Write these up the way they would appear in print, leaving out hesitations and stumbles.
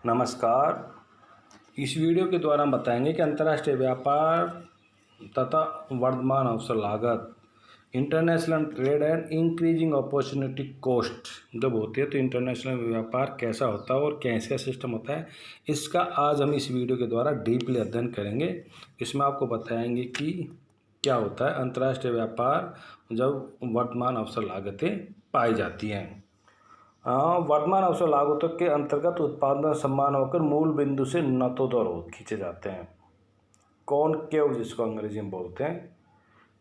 नमस्कार। इस वीडियो के द्वारा हम बताएंगे कि अंतर्राष्ट्रीय व्यापार तथा वर्तमान अवसर लागत, international trade and increasing opportunity cost जब होती है तो इंटरनेशनल व्यापार कैसा होता है और कैसा सिस्टम होता है, इसका आज हम इस वीडियो के द्वारा डीपली अध्ययन करेंगे। इसमें आपको बताएंगे कि क्या होता है अंतर्राष्ट्रीय व्यापार जब वर्तमान अवसर लागतें पाई जाती हैं। वर्तमान अवसर लागतों के अंतर्गत उत्पादन समान होकर मूल बिंदु से नतोदर खींचे जाते हैं। कॉनकेव जिसको अंग्रेजी में बोलते हैं,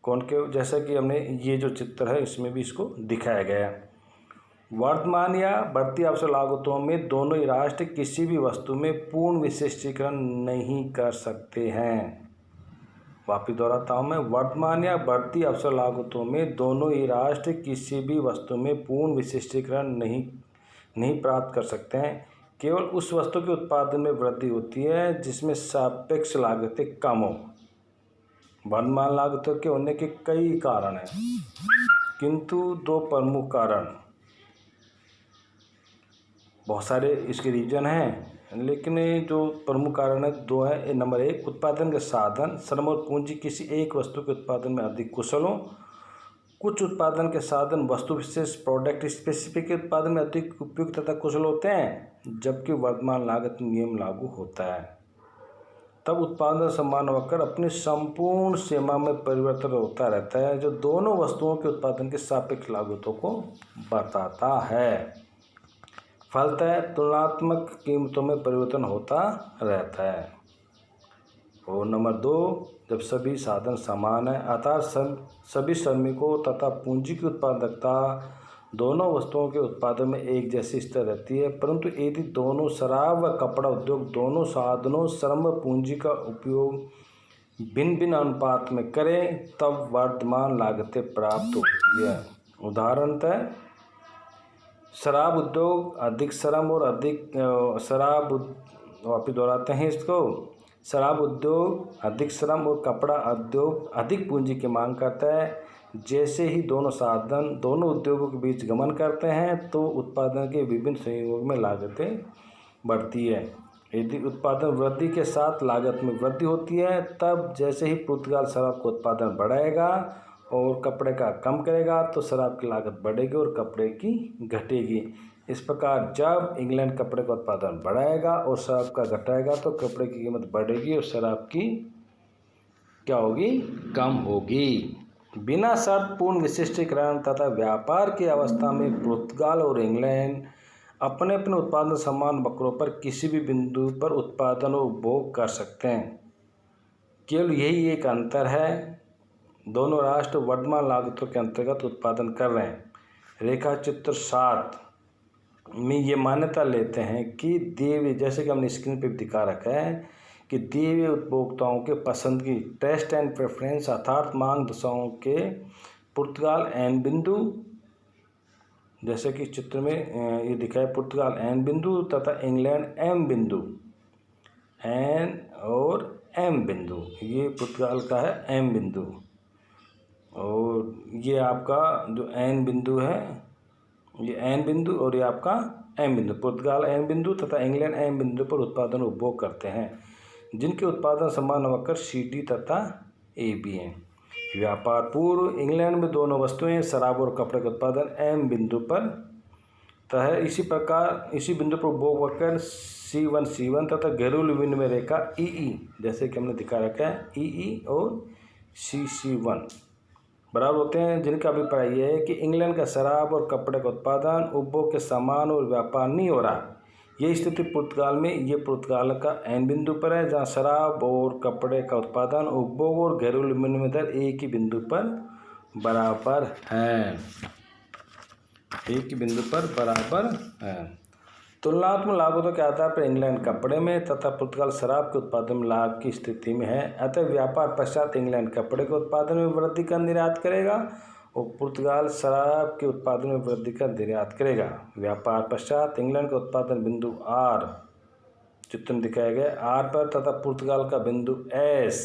कॉनकेव, जैसा कि हमने ये जो चित्र है इसमें भी इसको दिखाया गया है। वर्तमान या बढ़ती अवसर लागतों में दोनों ही राष्ट्र किसी भी वस्तु में पूर्ण विशिष्टीकरण नहीं कर सकते हैं। वापिस दोहराता हूँ मैं, वर्तमान या बढ़ती अवसर लागतों में दोनों ही राष्ट्र किसी भी वस्तु में पूर्ण विशिष्टीकरण नहीं प्राप्त कर सकते हैं। केवल उस वस्तु के उत्पादन में वृद्धि होती है जिसमें सापेक्ष लागतें कम हो। वर्तमान लागतों के होने के कई कारण हैं, किंतु दो प्रमुख कारण, बहुत सारे इसके रीजन हैं लेकिन जो प्रमुख कारण है दो है। नंबर एक, उत्पादन के साधन, श्रम और पूंजी किसी एक वस्तु के उत्पादन में अधिक कुशल हो। कुछ उत्पादन के साधन वस्तु विशेष प्रोडक्ट स्पेसिफिक के उत्पादन में अधिक उपयुक्त तथा कुशल होते हैं, जबकि वर्तमान लागत नियम लागू होता है। तब उत्पादन समान होकर अपनी संपूर्ण सीमा में परिवर्तन होता रहता है, जो दोनों वस्तुओं के उत्पादन के सापेक्ष लागतों को बताता है। फलतः तुलनात्मक कीमतों में परिवर्तन होता रहता है। और नंबर दो, जब सभी साधन समान हैं अर्थात सभी श्रमिकों तथा पूंजी की उत्पादकता दोनों वस्तुओं के उत्पादन में एक जैसी स्थिर रहती है, परंतु यदि दोनों शराब व कपड़ा उद्योग दोनों साधनों श्रम व पूंजी का उपयोग भिन्न भिन्न अनुपात में करें तब वर्तमान लागतें प्राप्त होती है। उदाहरणतः शराब उद्योग अधिक श्रम और अधिक वापिस दोहराते हैं इसको, शराब उद्योग अधिक श्रम और कपड़ा उद्योग अधिक पूंजी की मांग करता है। जैसे ही दोनों साधन दोनों उद्योगों के बीच गमन करते हैं तो उत्पादन के विभिन्न संयोगों में लागतें बढ़ती है। यदि उत्पादन वृद्धि के साथ लागत में वृद्धि होती है, तब जैसे ही पुर्तगाल शराब का उत्पादन बढ़ाएगा और कपड़े का कम करेगा तो शराब की लागत बढ़ेगी और कपड़े की घटेगी। इस प्रकार जब इंग्लैंड कपड़े का उत्पादन बढ़ाएगा और शराब का घटाएगा तो कपड़े की कीमत बढ़ेगी और शराब की क्या होगी, कम होगी। बिना शर्त पूर्ण विशिष्टीकरण तथा व्यापार की अवस्था में पुर्तगाल और इंग्लैंड अपने अपने उत्पादन समान वक्रों पर किसी भी बिंदु पर उत्पादन और उपभोग कर सकते हैं। केवल यही एक अंतर है, दोनों राष्ट्र वर्तमान लागतों के अंतर्गत उत्पादन कर रहे हैं। रेखा चित्र 7 में ये मान्यता लेते हैं कि दिए, जैसे कि हमने स्क्रीन पर दिखा रखा है कि दिए हुए उपभोक्ताओं के पसंद की टेस्ट एंड प्रेफरेंस अर्थात मांग दशाओं के पुर्तगाल एन बिंदु, जैसे कि चित्र में ये दिखा है, पुर्तगाल एन बिंदु तथा इंग्लैंड एम बिंदु, एन और एम बिंदु, ये पुर्तगाल का है एम बिंदु और ये आपका जो एन बिंदु है, ये एन बिंदु और ये आपका एम बिंदु। पुर्तगाल एन बिंदु तथा इंग्लैंड एम बिंदु पर उत्पादन उपभोग करते हैं, जिनके उत्पादन समान वक्र सी डी तथा ए बी हैं। व्यापार पूर्व इंग्लैंड में दोनों वस्तुएं शराब और कपड़े का उत्पादन एम बिंदु पर है। इसी प्रकार इसी बिंदु पर उपभोग वक्र C1 तथा घरेलू विनिमय रेखा EE, जैसे कि हमने दिखा रखा है, EE और CC1 बराबर होते हैं, जिनका अभिप्राय यह है कि इंग्लैंड का शराब और कपड़े का उत्पादन उपभोग के समान और व्यापार नहीं हो रहा। यह स्थिति पुर्तगाल में ये पुर्तगाल का एन बिंदु पर है, जहां शराब और कपड़े का उत्पादन उपभोग और घरेलू विनिमय दर एक ही बिंदु पर बराबर है, एक ही बिंदु पर बराबर है। तुलनात्मक लागतों के आधार पर इंग्लैंड कपड़े में तथा पुर्तगाल शराब के उत्पादन में लाभ की स्थिति में है। अतः व्यापार पश्चात इंग्लैंड कपड़े के उत्पादन में वृद्धि का निर्यात करेगा और पुर्तगाल शराब के उत्पादन में वृद्धि का निर्यात करेगा। व्यापार पश्चात इंग्लैंड का उत्पादन बिंदु आर, चित्र में दिखाया गया आर पर तथा पुर्तगाल का बिंदु एस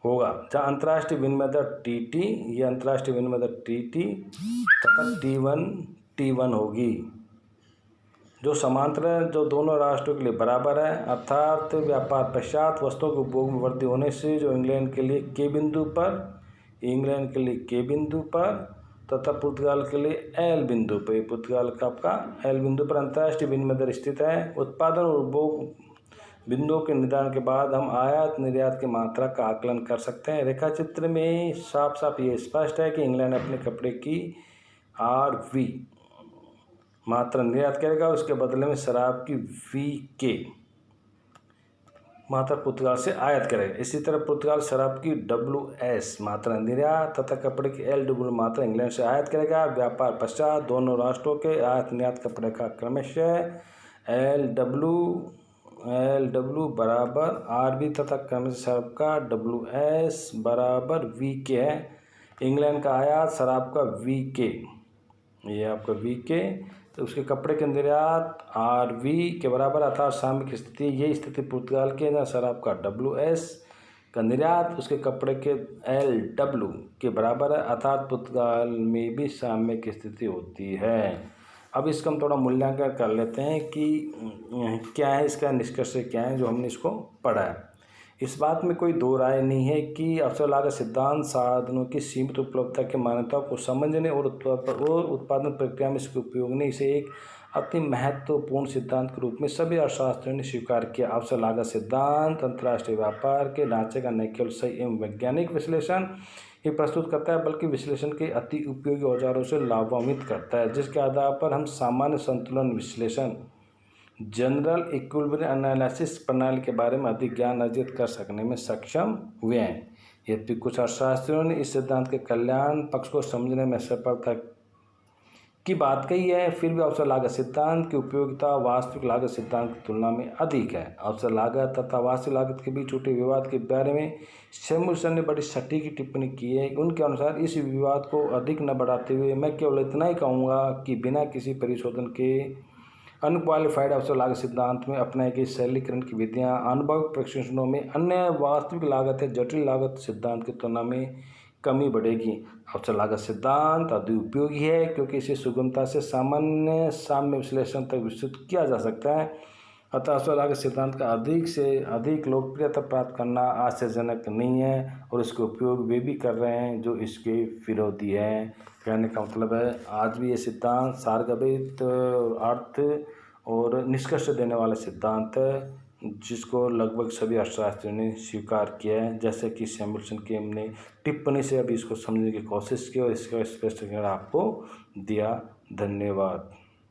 होगा, जहाँ अंतर्राष्ट्रीय विनिमय दर TT, ये अंतर्राष्ट्रीय विनिमय दर TT तथा T1 होगी, जो समांतर है, जो दोनों राष्ट्रों के लिए बराबर है, अर्थात व्यापार पश्चात वस्तुओं के उपभोग में वृद्धि होने से जो इंग्लैंड के लिए के बिंदु पर तथा पुर्तगाल के लिए एल बिंदु पर, पुर्तगाल का आपका एल बिंदु पर अंतर्राष्ट्रीय विनिमय दर स्थित है। उत्पादन और उपभोग बिंदुओं के निर्धारण के बाद हम आयात निर्यात की मात्रा का आकलन कर सकते हैं। रेखा चित्र में साफ साफ ये स्पष्ट है कि इंग्लैंड अपने कपड़े की RV मात्रा निर्यात करेगा, उसके बदले में शराब की VK मात्रा पुर्तगाल से आयात करेगा। इसी तरह पुर्तगाल शराब की WS मात्रा निर्यात तथा कपड़े की LW मात्रा इंग्लैंड से आयात करेगा। व्यापार पश्चात दोनों राष्ट्रों के आयात निर्यात कपड़े का क्रमशः LW बराबर RV तथा क्रमशः शराब का WS बराबर VK है। इंग्लैंड का आयात शराब का VK, ये आपका VK, तो उसके कपड़े के निर्यात RV के बराबर अर्थात सामयिक स्थिति, ये स्थिति पुर्तगाल के शराब का WS का निर्यात उसके कपड़े के LW के बराबर है, अर्थात पुर्तगाल में भी सामयिक स्थिति होती है। अब इसका हम थोड़ा मूल्यांकन कर लेते हैं कि क्या है इसका निष्कर्ष क्या है जो हमने इसको पढ़ा है। इस बात में कोई दो राय नहीं है कि अवसर लागत सिद्धांत साधनों की सीमित उपलब्धता की मान्यताओं को समझने और उत्पादन प्रक्रिया में इसके उपयोग ने इसे एक अति महत्वपूर्ण सिद्धांत के रूप में सभी अर्थशास्त्रियों ने स्वीकार किया। अवसर लागत सिद्धांत अंतर्राष्ट्रीय व्यापार के ढांचे का न केवल सही एवं वैज्ञानिक विश्लेषण ही प्रस्तुत करता है, बल्कि विश्लेषण के अति उपयोगी औजारों से लाभान्वित करता है, जिसके आधार पर हम सामान्य संतुलन विश्लेषण जनरल इक्विलिब्रियम एनालिसिस प्रणाली के बारे में अधिक ज्ञान अर्जित कर सकने में सक्षम हुए हैं। यद्यपि कुछ अर्थशास्त्रियों ने इस सिद्धांत के कल्याण पक्ष को समझने में सफलता की बात कही है, फिर भी अवसर लागत सिद्धांत की उपयोगिता वास्तविक लागत सिद्धांत की तुलना में अधिक है। अवसर लागत तथा वास्तविक लागत के बीच उठे विवाद के बारे में सैमुअल्सन ने बड़ी सटीक टिप्पणी की है। उनके अनुसार इस विवाद को अधिक न बढ़ाते हुए मैं केवल इतना ही कहूँगा कि बिना किसी परिशोधन के अनक्वालिफाइड अवसर लागत सिद्धांत में अपनाई गई सरलीकरण की विधियाँ अनुभव प्रशिक्षणों में अन्य वास्तविक लागत या जटिल लागत सिद्धांत की तुलना में कमी बढ़ेगी। अवसर लागत सिद्धांत अधिक उपयोगी है क्योंकि इसे सुगमता से सामान्य साम्य विश्लेषण तक विस्तृत किया जा सकता है। अतः अवसर लागत सिद्धांत का अधिक से अधिक लोकप्रियता प्राप्त करना आश्चर्यजनक नहीं है और इसका उपयोग वे भी कर रहे हैं जो इसके विरोधी हैं। कहने का मतलब है आज भी ये सिद्धांत सारगर्भित अर्थ और निष्कर्ष देने वाला सिद्धांत है जिसको लगभग सभी अर्थशास्त्रियों ने स्वीकार किया है। जैसे कि सैमुअल्सन की हमने टिप्पणी से अभी इसको समझने की कोशिश की और इसका स्पष्टीकरण आपको दिया। धन्यवाद।